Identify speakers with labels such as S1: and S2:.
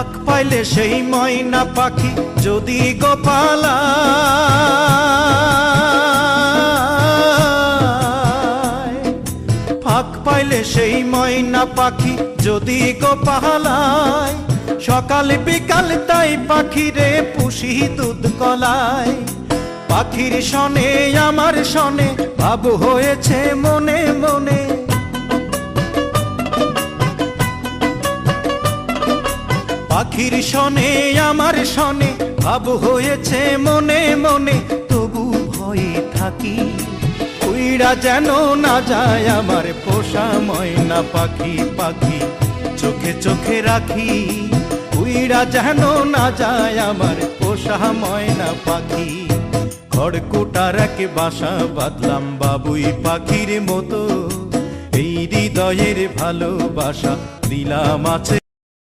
S1: ফাঁক পাইলে সেই ময়না পাখি যদি গোপালা ফাঁক পাইলে সেই ময়না পাখি যদি গোপালায় সকাল বিকাল তাই পাখিরে পুষি দুধ কলায় পাখির শনে আমার শনে ভাব হয়েছে মনে মনে পাখির শনে আমার শনে ভাব হয়েছে মনে মনে তবু ভয়ে থাকি উইড়া যেন না যায় আমার পোষা ময়না পাখি পাখি চোখে চোখে রাখি উইড়া যেন না যায় আমার পোষা ময়না পাখি খড়কুটার এক বাসা বাঁধলাম বাবুই পাখির মতো এই হৃদয়ের ভালোবাসা দিলাম আছে